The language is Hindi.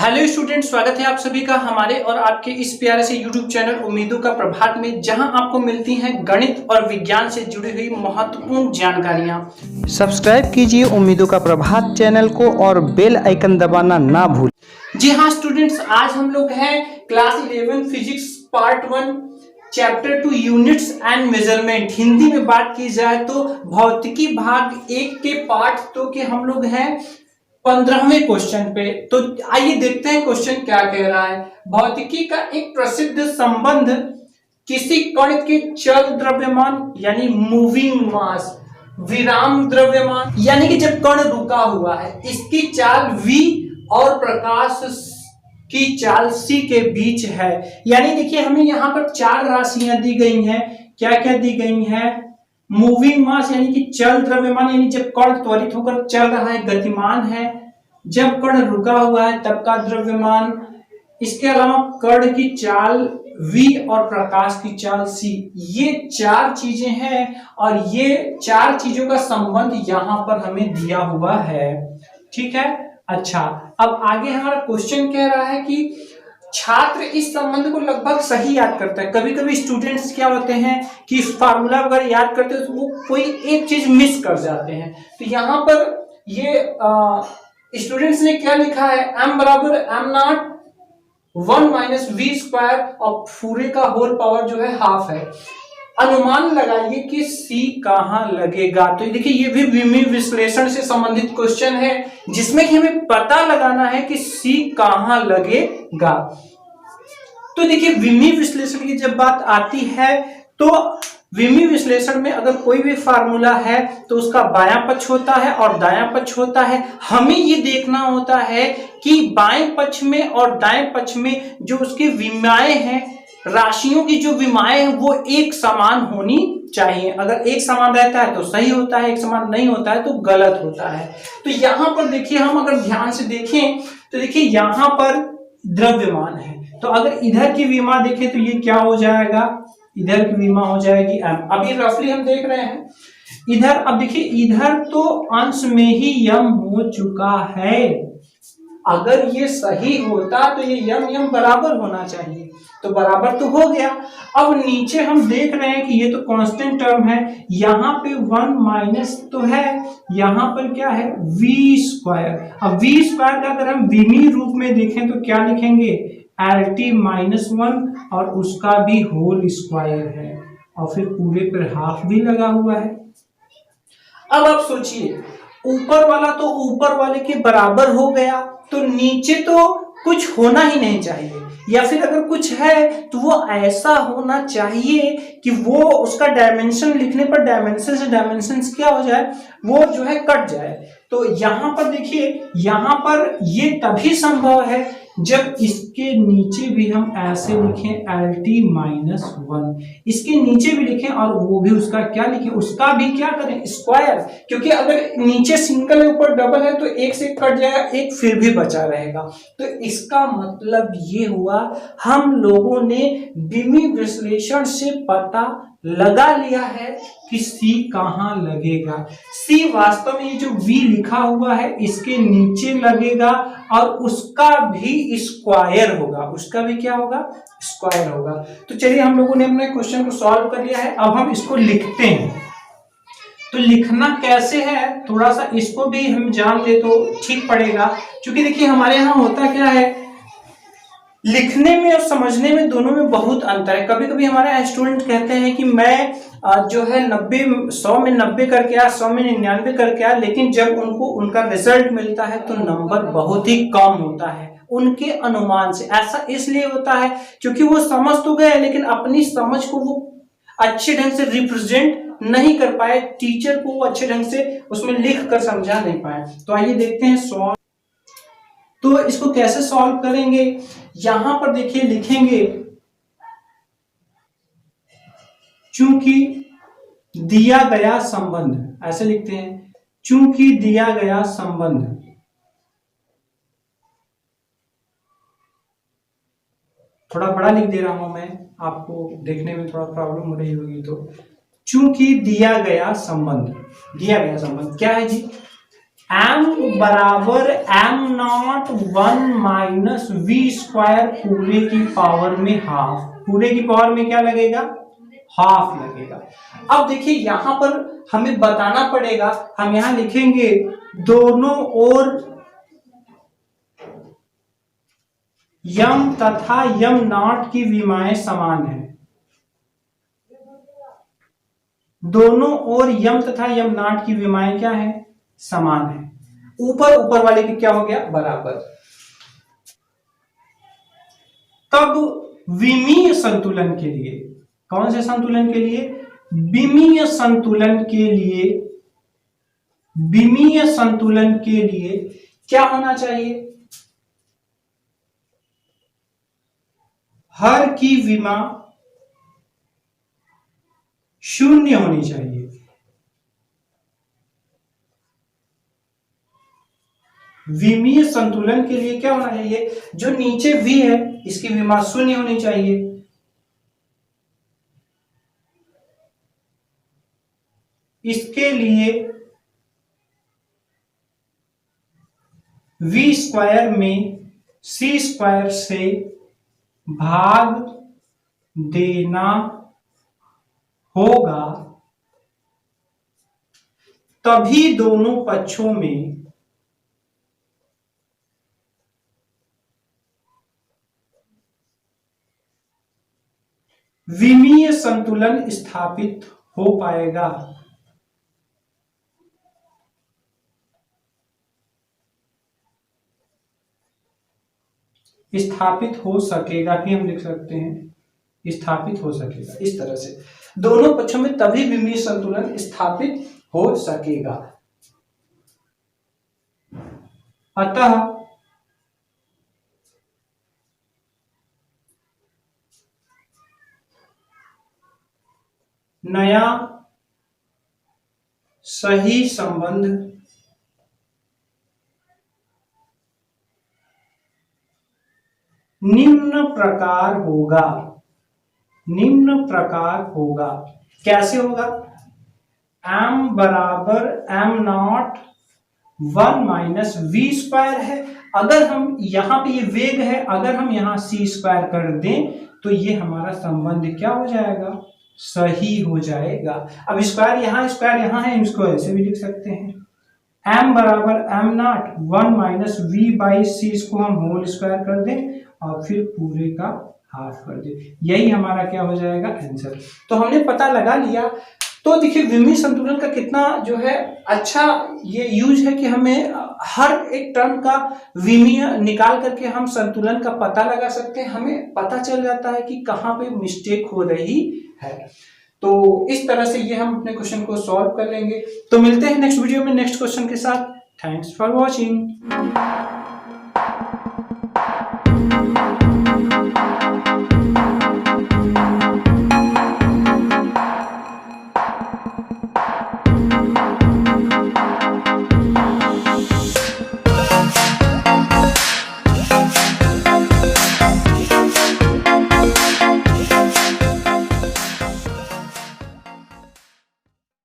हेलो स्टूडेंट, स्वागत है आप सभी का हमारे और आपके इस प्यारे से यूट्यूब चैनल उम्मीदों का प्रभात में, जहां आपको मिलती हैं गणित और विज्ञान से जुड़ी हुई महत्वपूर्ण जानकारियां। सब्सक्राइब कीजिए उम्मीदों का प्रभात चैनल को और बेल आइकन दबाना ना भूलें। जी हाँ स्टूडेंट्स, आज हम लोग हैं class 11 physics part 1 chapter 2 units and measurement. Hindi में बात की जाए तो भौतिकी भाग 1 के पार्ट 2 के हम लोग हैं 15वें क्वेश्चन पे। तो आइए देखते हैं क्वेश्चन क्या कह रहा है। भौतिकी का एक प्रसिद्ध संबंध किसी कण के चल द्रव्यमान यानी मूविंग मास, विराम द्रव्यमान यानी कि जब कण रुका हुआ है, इसकी चाल v और प्रकाश की चाल c के बीच है। यानी देखिए हमें यहाँ पर चार राशियां दी गई हैं। क्या क्या दी गई हैं? मूविंग मास यानी कि चल द्रव्यमान, यानी जब कण त्वरित होकर चल रहा है, गतिमान है। जब कण रुका हुआ है तब का द्रव्यमान। इसके अलावा कण की चाल v और प्रकाश की चाल c, ये चार चीजें हैं और ये चार चीजों का संबंध यहाँ पर हमें दिया हुआ है। ठीक है, अच्छा अब आगे हमारा क्वेश्चन कह रहा है कि छात्र इस संबंध को लगभग सही याद करता है। कभी कभी स्टूडेंट्स क्या होते हैं कि इस फार्मूला वगैरह याद करते हैं तो वो कोई एक चीज मिस कर जाते हैं। तो यहाँ पर ये स्टूडेंट्स ने क्या लिखा है, m बराबर m0 1 माइनस वी स्क्वायर और पूरे का होल पावर जो है हाफ है। अनुमान लगाइए कि C कहां लगेगा। तो देखिए ये भी विमीय विश्लेषण से संबंधित क्वेश्चन है, जिसमें कि हमें पता लगाना है कि C कहां लगेगा। तो देखिए विमीय विश्लेषण की जब बात आती है तो विमीय विश्लेषण में अगर कोई भी फार्मूला है तो उसका बायां पक्ष होता है और दायां पक्ष होता है। हमें ये देखना होता है कि बाएं पक्ष में और दाएं पक्ष में जो उसकी विमाएं हैं, राशियों की जो विमाएं हैं, वो एक समान होनी चाहिए। अगर एक समान रहता है तो सही होता है, एक समान नहीं होता है तो गलत होता है। तो यहां पर देखिए, हम अगर ध्यान से देखें तो देखिए यहां पर द्रव्यमान है, तो अगर इधर की विमा देखें तो ये क्या हो जाएगा, इधर की विमा हो जाएगी m। अभी रफली हम देख रहे हैं इधर। अब देखिए इधर तो अंश में ही m हो चुका है। अगर ये सही होता तो ये m बराबर होना चाहिए, तो बराबर तो हो गया। अब नीचे हम देख रहे हैं कि ये तो कांस्टेंट टर्म है, यहाँ पे 1 माइनस तो है, यहाँ पर क्या है v स्क्वायर। अब v स्क्वायर का अगर हम विमीय रूप में देखें तो क्या लिखेंगे, LT माइनस 1 और उसका भी होल स्क्वायर है और फिर पूरे पर हाफ भी लगा हुआ है। अब आप सोचिए, ऊपर वाला तो ऊपर वाले के बराबर हो गया, तो नीचे तो कुछ होना ही नहीं चाहिए, या फिर अगर कुछ है तो वो ऐसा होना चाहिए कि वो उसका डायमेंशन लिखने पर डायमेंशन से डायमेंशन क्या हो जाए, वो जो है कट जाए। तो यहाँ पर देखिए, यहाँ पर ये तभी संभव है जब इसके नीचे भी हम ऐसे लिखें LT माइनस 1, इसके नीचे भी लिखें और वो भी उसका क्या लिखें, उसका भी क्या करें, स्क्वायर। क्योंकि अगर नीचे सिंगल है ऊपर डबल है तो एक से कट जाएगा, एक फिर भी बचा रहेगा। तो इसका मतलब ये हुआ, हम लोगों ने विमीय विश्लेषण से पता लगा लिया है कि C कहां लगेगा। C वास्तव में ये जो V लिखा हुआ है इसके नीचे लगेगा और उसका भी स्क्वायर होगा, उसका भी क्या होगा, स्क्वायर होगा। तो चलिए हम लोगों ने अपने क्वेश्चन को सॉल्व कर लिया है, अब हम इसको लिखते हैं। तो लिखना कैसे है, थोड़ा सा इसको भी हम जान ले तो ठीक पड़ेगा। क्योंकि देखिए हमारे यहाँ होता क्या है, लिखने में और समझने में दोनों में बहुत अंतर है। कभी कभी हमारे स्टूडेंट कहते हैं कि मैं जो है 100 में 90 करके आया, 100 में 99 करके आया, लेकिन जब उनको उनका रिजल्ट मिलता है तो नंबर बहुत ही कम होता है उनके अनुमान से। ऐसा इसलिए होता है क्योंकि वो समझ तो गए लेकिन अपनी समझ को वो अच्छे ढंग से रिप्रेजेंट नहीं कर पाए, टीचर को वो अच्छे ढंग से उसमें लिख कर समझा नहीं पाए। तो आइए देखते हैं सॉल्व। तो इसको कैसे सॉल्व करेंगे, यहां पर देखिए लिखेंगे, चूंकि दिया गया संबंध, ऐसे लिखते हैं, चूंकि दिया गया संबंध थोड़ा बड़ा लिख दे रहा हूं मैं, आपको देखने में थोड़ा प्रॉब्लम हो रही होगी। तो चूंकि दिया गया संबंध क्या है जी, m बराबर m not 1 minus v square पूरे की पावर में हाफ, पूरे की पावर में क्या लगेगा, हाफ लगेगा। अब देखिए यहां पर हमें बताना पड़ेगा, हम यहां लिखेंगे दोनों ओर यम तथा यम नॉट की विमाएं समान है, दोनों ओर यम तथा यम नॉट की विमाएं क्या है, समान है। ऊपर वाले की क्या हो गया, बराबर। तब विमीय संतुलन के लिए, कौन से संतुलन के लिए, विमीय संतुलन के लिए, विमीय संतुलन के लिए क्या होना चाहिए, हर की विमा शून्य होनी चाहिए। विमीय संतुलन के लिए क्या होना चाहिए, जो नीचे v है इसकी विमा शून्य होनी चाहिए। इसके लिए v स्क्वायर में c स्क्वायर से भाग देना होगा, तभी दोनों पक्षों में विमीय संतुलन स्थापित हो पाएगा। स्थापित हो सकेगा भी हम लिख सकते हैं, स्थापित हो सकेगा। इस तरह से दोनों पक्षों में तभी विमीय संतुलन स्थापित हो सकेगा। अतः नया सही संबंध निम्न प्रकार होगा, निम्न प्रकार होगा। कैसे होगा, m बराबर m not 1 minus v square है, अगर हम यहां पे ये वेग है, अगर हम यहां c स्क्वायर कर दें तो ये हमारा संबंध क्या हो जाएगा, सही हो जाएगा। अब स्क्वायर यहां है, इसको ऐसे भी लिख सकते हैं, m बराबर m not 1 minus v by c, इसको हम होल स्क्वायर कर दें और फिर पूरे का हाफ कर दें, यही हमारा क्या हो जाएगा, आंसर। तो हमने पता लगा लिया। तो देखिए विमीय संतुलन का कितना जो है अच्छा ये यूज है कि हमें हर एक टर्म का विमीय निकाल करके हम संतुलन का पता लगा सकते हैं, हमें पता चल जाता है कि कहाँ पे मिस्टेक हो रही है। तो इस तरह से ये हम अपने क्वेश्चन को सॉल्व कर लेंगे। तो मिलते हैं नेक्स्ट वीडियो में नेक्स्ट क्वेश्चन के साथ। Thanks for watching.